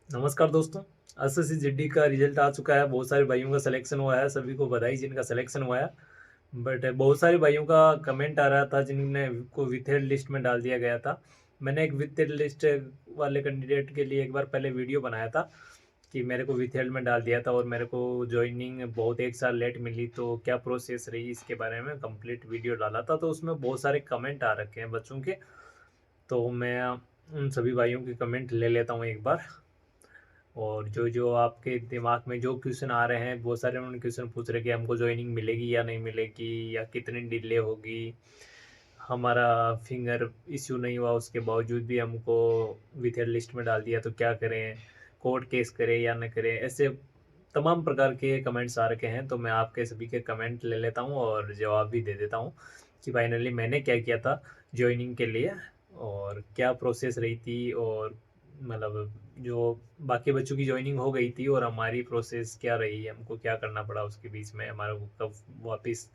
नमस्कार दोस्तों। एसएससी का रिजल्ट आ चुका है। बहुत सारे भाइयों का सिलेक्शन हुआ है। सभी को बधाई जिनका सिलेक्शन हुआ है। बट बहुत सारे भाइयों का कमेंट आ रहा था जिन्हें को विथेड लिस्ट में डाल दिया गया था। मैंने एक विथेड लिस्ट वाले कैंडिडेट के लिए एक बार पहले वीडियो बनाया था कि मेरे को विथेड में डाल दिया था और मेरे को ज्वाइनिंग बहुत एक साल लेट मिली, तो क्या प्रोसेस रही इसके बारे में कंप्लीट वीडियो डाला था। तो उसमें बहुत सारे कमेंट आ रखे हैं बच्चों के, तो मैं उन सभी भाइयों के कमेंट ले लेता हूँ एक बार। और जो जो आपके दिमाग में जो क्वेश्चन आ रहे हैं, बहुत सारे उन्होंने क्वेश्चन पूछ रहे कि हमको ज्वाइनिंग मिलेगी या नहीं मिलेगी, या कितनी डिले होगी, हमारा फिंगर इश्यू नहीं हुआ उसके बावजूद भी हमको विथेड लिस्ट में डाल दिया तो क्या करें, कोर्ट केस करें या न करें। ऐसे तमाम प्रकार के कमेंट्स आ रखे हैं, तो मैं आपके सभी के कमेंट ले लेता हूँ और जवाब भी दे देता हूँ कि फाइनली मैंने क्या किया था ज्वाइनिंग के लिए और क्या प्रोसेस रही थी, और मतलब जो बाकी बच्चों की ज्वाइनिंग हो गई थी और हमारी प्रोसेस क्या रही, हमको क्या करना पड़ा उसके बीच में, हमारा को कब वापस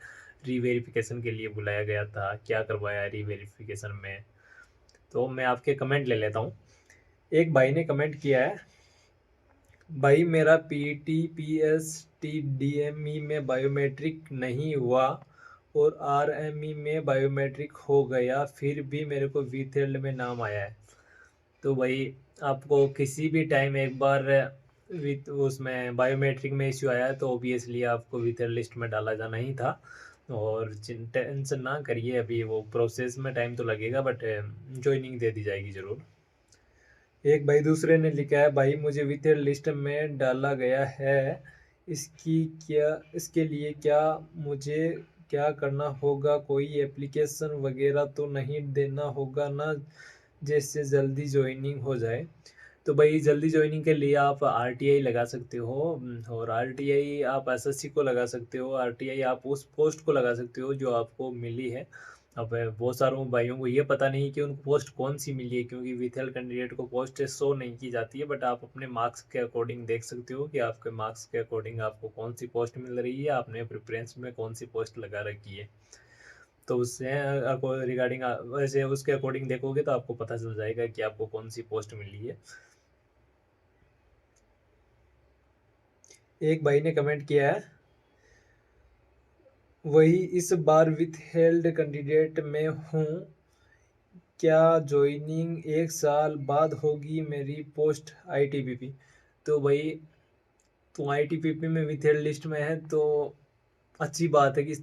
रीवेरिफिकेशन के लिए बुलाया गया था, क्या करवाया रीवेरिफिकेशन में। तो मैं आपके कमेंट ले लेता हूँ। एक भाई ने कमेंट किया है, भाई मेरा पीटी पीएसटी डीएमई में बायोमेट्रिक नहीं हुआ और आरएमई में बायोमेट्रिक हो गया, फिर भी मेरे को वीथेल्ड में नाम आया है। तो भाई आपको किसी भी टाइम एक बार विथ उसमें बायोमेट्रिक में इश्यू आया है तो ऑब्वियसली आपको विथर लिस्ट में डाला जाना ही था। और टेंशन ना करिए, अभी वो प्रोसेस में टाइम तो लगेगा बट ज्वाइनिंग दे दी जाएगी ज़रूर। एक भाई दूसरे ने लिखा है, भाई मुझे विथर लिस्ट में डाला गया है, इसकी क्या इसके लिए क्या मुझे क्या करना होगा, कोई एप्लीकेशन वगैरह तो नहीं देना होगा ना, जैसे जल्दी ज्वाइनिंग हो जाए। तो भाई जल्दी ज्वाइनिंग के लिए आप आरटीआई लगा सकते हो, और आरटीआई आप एसएससी को लगा सकते हो, आरटीआई आप उस पोस्ट को लगा सकते हो जो आपको मिली है। अब बहुत सारों भाइयों को ये पता नहीं कि उनको पोस्ट कौन सी मिली है, क्योंकि विथल कैंडिडेट को पोस्ट शो नहीं की जाती है, बट आप अपने मार्क्स के अकॉर्डिंग देख सकते हो कि आपके मार्क्स के अकॉर्डिंग आपको कौन सी पोस्ट मिल रही है, आपने प्रेफरेंस में कौन सी पोस्ट लगा रखी है। तो उससे रिगार्डिंग वैसे उसके अकॉर्डिंग देखोगे तो आपको पता चल जाएगा कि आपको कौन सी पोस्ट मिली है। एक भाई ने कमेंट किया है, वही इस बार विथ हेल्ड कैंडिडेट में हूँ, क्या ज्वाइनिंग एक साल बाद होगी मेरी पोस्ट आईटीबीपी। तो भाई तुम आईटीबीपी में विथ हेल्ड लिस्ट में है तो अच्छी बात है कि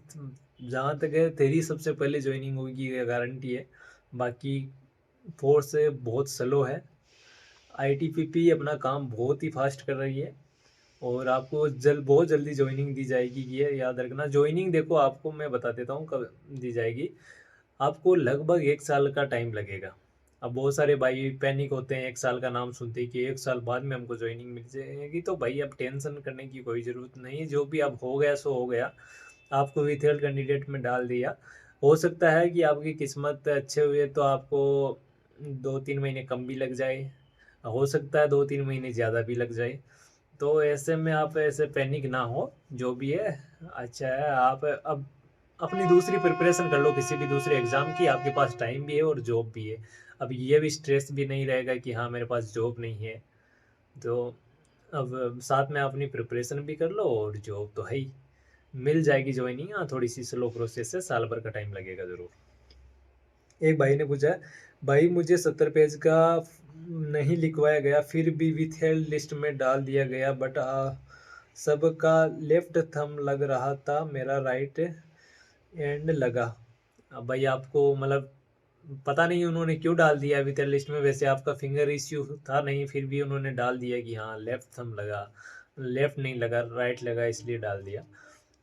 जहाँ तक है तेरी सबसे पहले ज्वाइनिंग होगी ये गारंटी है। बाकी फोर्स से बहुत स्लो है। आईटीबीपी अपना काम बहुत ही फास्ट कर रही है और आपको बहुत जल्दी ज्वाइनिंग दी जाएगी। ये याद रखना, ज्वाइनिंग देखो आपको मैं बता देता हूँ कब दी जाएगी। आपको लगभग एक साल का टाइम लगेगा। अब बहुत सारे भाई पैनिक होते हैं एक साल का नाम सुनते ही कि एक साल बाद में हमको ज्वाइनिंग मिल जाएगी। तो भाई अब टेंशन करने की कोई ज़रूरत नहीं है, जो भी अब हो गया सो हो गया। आपको विथेल्ड कैंडिडेट में डाल दिया। हो सकता है कि आपकी किस्मत अच्छे हुए तो आपको 2-3 महीने कम भी लग जाए, हो सकता है 2-3 महीने ज़्यादा भी लग जाए। तो ऐसे में आप ऐसे पैनिक ना हो, जो भी है अच्छा है। आप अब अपनी दूसरी प्रिपरेशन कर लो किसी भी दूसरे एग्ज़ाम की, आपके पास टाइम भी है और जॉब भी है। अब ये भी स्ट्रेस भी नहीं रहेगा कि हाँ मेरे पास जॉब नहीं है। तो अब साथ में अपनी प्रिपरेशन भी कर लो और जॉब तो है ही, मिल जाएगी ज्वाइनिंग। हाँ थोड़ी सी स्लो प्रोसेस है, साल भर का टाइम लगेगा ज़रूर। एक भाई ने पूछा है, भाई मुझे 70 पेज का नहीं लिखवाया गया फिर भी विथ हेल्ड लिस्ट में डाल दिया गया, बट सबका लेफ्ट थंब लग रहा था, मेरा राइट एंड लगा। अब भाई आपको मतलब पता नहीं उन्होंने क्यों डाल दिया विथ हेल्ड लिस्ट में। वैसे आपका फिंगर इश्यू था नहीं, फिर भी उन्होंने डाल दिया कि हाँ लेफ्ट थंब लगा, लेफ्ट नहीं लगा राइट लगा, इसलिए डाल दिया।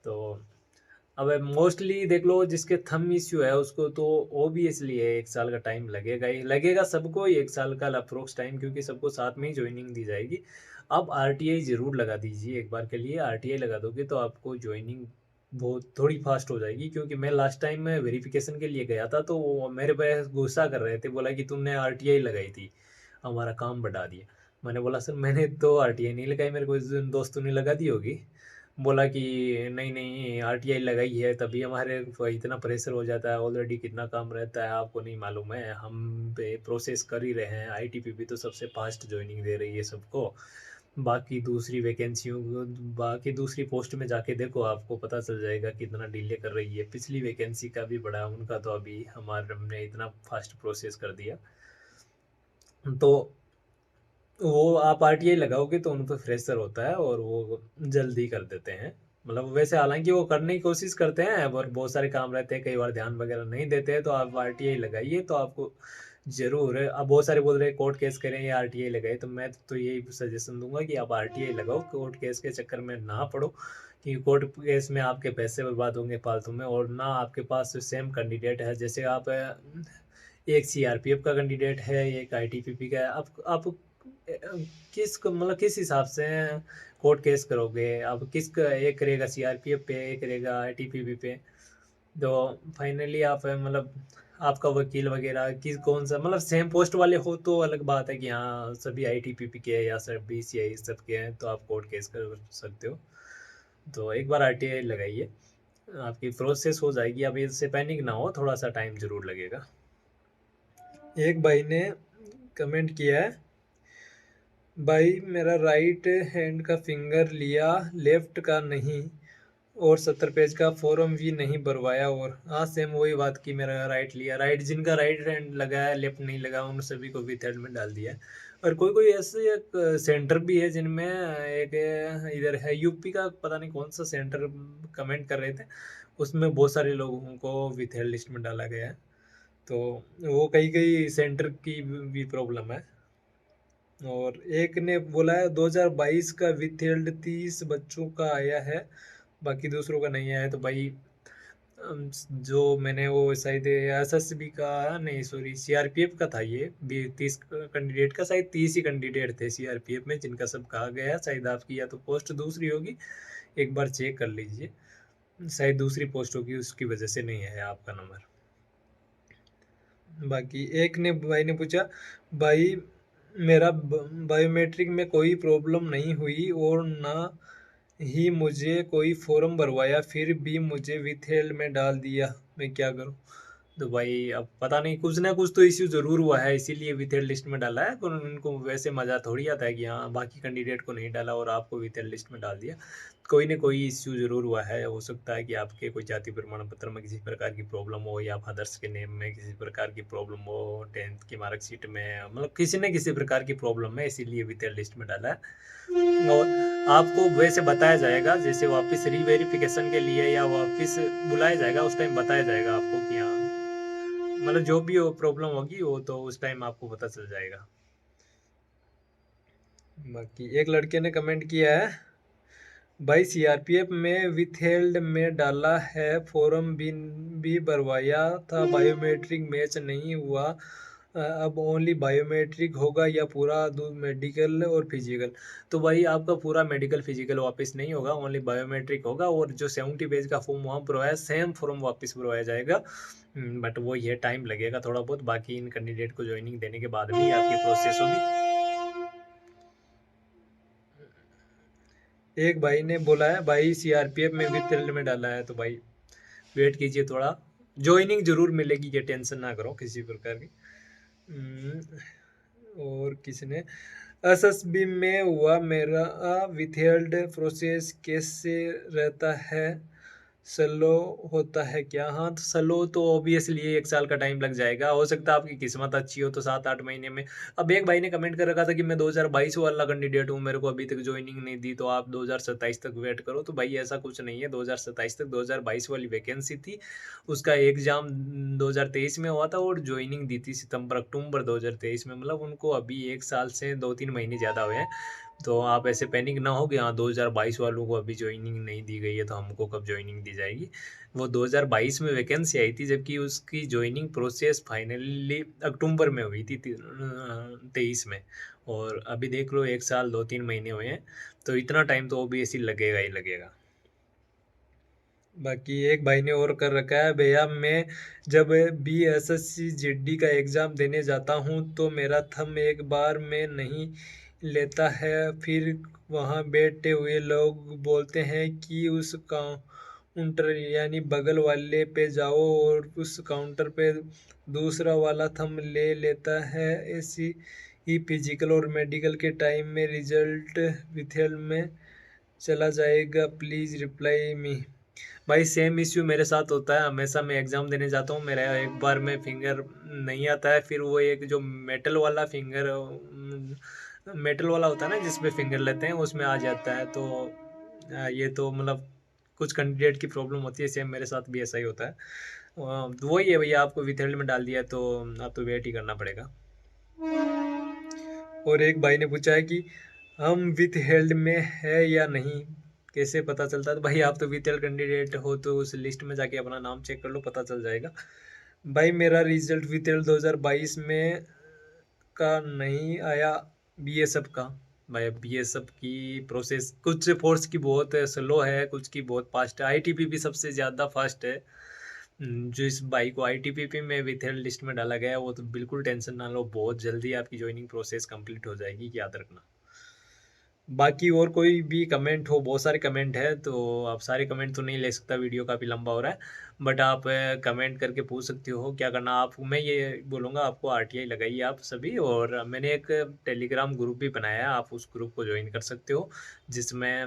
तो अब मोस्टली देख लो जिसके थंब इश्यू है उसको तो ओबियसली है एक साल का टाइम लगेगा ही लगेगा, सबको ही एक साल का अप्रोक्स टाइम, क्योंकि सबको साथ में ही ज्वाइनिंग दी जाएगी। आप आरटीआई ज़रूर लगा दीजिए एक बार के लिए। आरटीआई लगा दोगे तो आपको ज्वाइनिंग बहुत थोड़ी फास्ट हो जाएगी, क्योंकि मैं लास्ट टाइम में वेरिफिकेशन के लिए गया था तो वो मेरे पे गुस्सा कर रहे थे, बोला कि तुमने आरटीआई लगाई थी, हमारा काम बढ़ा दिया। मैंने बोला सर मैंने तो आरटीआई नहीं लगाई, मेरे को दोस्तों ने लगा दी होगी। बोला कि नहीं नहीं आरटीआई लगाई है, तभी हमारे को इतना प्रेशर हो जाता है, ऑलरेडी कितना काम रहता है आपको नहीं मालूम है, हम पे प्रोसेस कर ही रहे हैं, आईटीपीपी तो सबसे फास्ट ज्वाइनिंग दे रही है सबको, बाकी दूसरी वैकेंसियों बाकी दूसरी पोस्ट में जाके देखो आपको पता चल जाएगा कितना डिले कर रही है, पिछली वैकेंसी का भी बड़ा उनका, तो अभी हमारे हमने इतना फास्ट प्रोसेस कर दिया। तो वो आप आरटीआई लगाओगे तो उन पर फ्रेशर होता है और वो जल्दी कर देते हैं, मतलब वैसे हालांकि वो करने की कोशिश करते हैं और बहुत सारे काम रहते हैं, कई बार ध्यान वगैरह नहीं देते हैं, तो आप आरटीआई लगाइए तो आपको जरूर है। अब बहुत सारे बोल रहे हैं कोर्ट केस करें या आरटीआई लगाए, तो मैं तो यही सजेशन दूंगा कि आप आरटीआई लगाओ, कोर्ट केस के चक्कर में ना पड़ो, क्योंकि कोर्ट केस में आपके पैसे बर्बाद होंगे फालतू में, और ना आपके पास सेम कैंडिडेट है, जैसे आप एक सीआरपीएफ का कैंडिडेट है, एक आईटीपीपी का है, आप मतलब किस हिसाब से कोर्ट केस करोगे, अब एक करेगा सीआरपीएफ पे, एक करेगा आईटीपीपी पे, तो फाइनली आप मतलब आपका वकील वगैरह किस कौन सा, मतलब सेम पोस्ट वाले हो तो अलग बात है कि हाँ सभी आईटीपीपी के हैं या सभी सीआई सब के हैं, तो आप कोर्ट केस कर सकते हो। तो एक बार आरटीआई लगाइए, आपकी प्रोसेस हो जाएगी, अब इससे पैनिक ना हो, थोड़ा सा टाइम जरूर लगेगा। एक भाई ने कमेंट किया है, भाई मेरा राइट हैंड का फिंगर लिया, लेफ्ट का नहीं, और 70 पेज का फॉर्म भी नहीं भरवाया, और हाँ सेम वही बात की, मेरा राइट लिया, राइट जिनका राइट हैंड लगा है लेफ्ट नहीं लगा उन सभी को भी थर्ड में डाल दिया है। और कोई कोई ऐसे एक सेंटर भी है जिनमें एक इधर है यूपी का, पता नहीं कौन सा सेंटर कमेंट कर रहे थे, उसमें बहुत सारे लोगों को विथहेल्ड लिस्ट में डाला गया है, तो वो कई कई सेंटर की भी प्रॉब्लम है। और एक ने बोला है 2022 का विथहेल्ड 30 बच्चों का आया है, बाकी दूसरों का नहीं आया है, तो भाई जो मैंने वो शायद एसएसबी का, नहीं सॉरी सीआरपीएफ का था, ये भी 30 कैंडिडेट का, शायद 30 ही कैंडिडेट थे सीआरपीएफ में जिनका सब कहा गया है, शायद आपकी या तो पोस्ट दूसरी होगी, एक बार चेक कर लीजिए, शायद दूसरी पोस्ट होगी उसकी वजह से नहीं है आपका नंबर। बाकी एक ने भाई ने पूछा, भाई मेरा बायोमेट्रिक में कोई प्रॉब्लम नहीं हुई और ना ही मुझे कोई फॉर्म भरवाया, फिर भी मुझे विथहेल्ड में डाल दिया, मैं क्या करूं? तो भाई अब पता नहीं, कुछ ना कुछ तो इश्यू जरूर हुआ है, इसीलिए विथहेल्ड लिस्ट में डाला है, पर उनको वैसे मजा थोड़ी आता है कि हाँ बाकी कैंडिडेट को नहीं डाला और आपको विथहेल्ड लिस्ट में डाल दिया, कोई ना कोई इश्यू जरूर हुआ है, हो सकता है कि आपके कोई जाति प्रमाण पत्र में किसी प्रकार की प्रॉब्लम हो, या फादर्स के नेम में किसी प्रकार की प्रॉब्लम हो, 10th की मार्कशीट में, मतलब किसी न किसी प्रकार की प्रॉब्लम है, इसीलिए विथहेल्ड लिस्ट में डाला है। और आपको वैसे बताया जाएगा, जैसे वापस रीवेरिफिकेशन के लिए या वापस बुलाया जाएगा, उस टाइम बताया जाएगा आपको कि हाँ, मतलब जो भी वो प्रॉब्लम होगी वो तो उस टाइम आपको पता चल जाएगा। बाकी एक लड़के ने कमेंट किया है, भाई सीआरपीएफ में विथहेल्ड में डाला है, फॉर्म भी भरवाया था, बायोमेट्रिक मैच नहीं हुआ, अब ओनली बायोमेट्रिक होगा या पूरा मेडिकल और फिजिकल? तो भाई आपका पूरा मेडिकल फिजिकल वापस नहीं होगा, ओनली बायोमेट्रिक होगा, और जो 70 पेज का फॉर्म वहाँ भरवाया सेम फॉर्म वापस भरवाया जाएगा, बट वो ये टाइम लगेगा थोड़ा बहुत, बाकी इन कैंडिडेट को ज्वाइनिंग देने के बाद भी आपकी प्रोसेस होगी। एक भाई ने बोला है, भाई सीआरपीएफ में विथहेल्ड में डाला है, तो भाई वेट कीजिए थोड़ा, ज्वाइनिंग जरूर मिलेगी, ये टेंशन ना करो किसी प्रकार की। और किसने, एसएसबी में हुआ मेरा विथहेल्ड, प्रोसेस कैसे रहता है, स्लो होता है क्या? हाँ तो स्लो तो ऑब्वियसली 1 साल का टाइम लग जाएगा, हो सकता है आपकी किस्मत अच्छी हो तो 7-8 महीने में। अब एक भाई ने कमेंट कर रखा था कि मैं 2022 वाला कैंडिडेट हूँ, मेरे को अभी तक ज्वाइनिंग नहीं दी, तो आप 2027 तक वेट करो, तो भाई ऐसा कुछ नहीं है, 2027 तक 2022 वाली वैकेंसी थी, उसका एग्जाम 2023 में हुआ था और ज्वाइनिंग दी थी सितंबर अक्टूबर 2023 में, मतलब उनको अभी 1 साल से 2-3 महीने ज़्यादा हुए हैं, तो आप ऐसे पैनिक ना हो कि हाँ 2022 वालों को अभी ज्वाइनिंग नहीं दी गई है तो हमको कब ज्वाइनिंग दी जाएगी। वो 2022 में वैकेंसी आई थी, जबकि उसकी ज्वाइनिंग प्रोसेस फाइनली अक्टूबर में हुई थी 23 में, और अभी देख लो 1 साल 2-3 महीने हुए हैं, तो इतना टाइम तो ऑब्वियसली लगेगा ही लगेगा। बाकी एक भाई ने और कर रखा है, भैया मैं जब BSSC GD का एग्ज़ाम देने जाता हूँ तो मेरा थंब एक बार में नहीं लेता है, फिर वहाँ बैठे हुए लोग बोलते हैं कि उस काउंटर यानी बगल वाले पे जाओ और उस काउंटर पे दूसरा वाला थंब ले लेता है। ऐसी ही फिजिकल और मेडिकल के टाइम में रिजल्ट विथेल में चला जाएगा, प्लीज़ रिप्लाई मी। भाई सेम इश्यू मेरे साथ होता है हमेशा। मैं एग्ज़ाम देने जाता हूँ, मेरा एक बार में फिंगर नहीं आता है, फिर वो एक जो मेटल वाला फिंगर मेटल वाला होता है ना जिसमें फिंगर लेते हैं, उसमें आ जाता है। तो ये तो मतलब कुछ कैंडिडेट की प्रॉब्लम होती है, सेम मेरे साथ भी ऐसा ही होता है। वही है भैया, आपको विथहेल्ड में डाल दिया है तो आप तो वेट ही करना पड़ेगा। और एक भाई ने पूछा है कि हम विथ हेल्ड में है या नहीं, कैसे पता चलता है? तो भाई आप तो विथ हेल्ड कैंडिडेट हो, तो उस लिस्ट में जाके अपना नाम चेक कर लो, पता चल जाएगा। भाई मेरा रिजल्ट विथ हेल्ड 2022 में का नहीं आया, बीएसएफ का। भाई बीएसएफ की प्रोसेस कुछ फोर्स की बहुत स्लो है, कुछ की बहुत फास्ट है। आईटीपीपी सबसे ज़्यादा फास्ट है। जो इस भाई को आईटीपीपी में विथहेल्ड लिस्ट में डाला गया है, वो तो बिल्कुल टेंशन ना लो, बहुत जल्दी आपकी ज्वाइनिंग प्रोसेस कंप्लीट हो जाएगी, याद रखना। बाकी और कोई भी कमेंट हो, बहुत सारे कमेंट है, तो आप सारे कमेंट तो नहीं ले सकता, वीडियो काफ़ी लंबा हो रहा है। बट आप कमेंट करके पूछ सकते हो क्या करना। आप मैं ये बोलूँगा, आपको आरटीआई लगाइए आप सभी। और मैंने एक टेलीग्राम ग्रुप भी बनाया है, आप उस ग्रुप को ज्वाइन कर सकते हो, जिसमें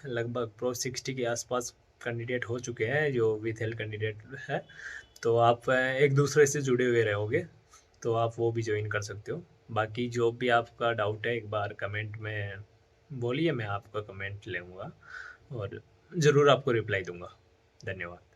लगभग प्रो 60 के आसपास कैंडिडेट हो चुके हैं जो विथ हेल्थ कैंडिडेट है। तो आप एक दूसरे से जुड़े हुए रहोगे, तो आप वो भी ज्वाइन कर सकते हो। बाकी जो भी आपका डाउट है एक बार कमेंट में बोलिए, मैं आपका कमेंट लूँगा और ज़रूर आपको रिप्लाई दूँगा। धन्यवाद।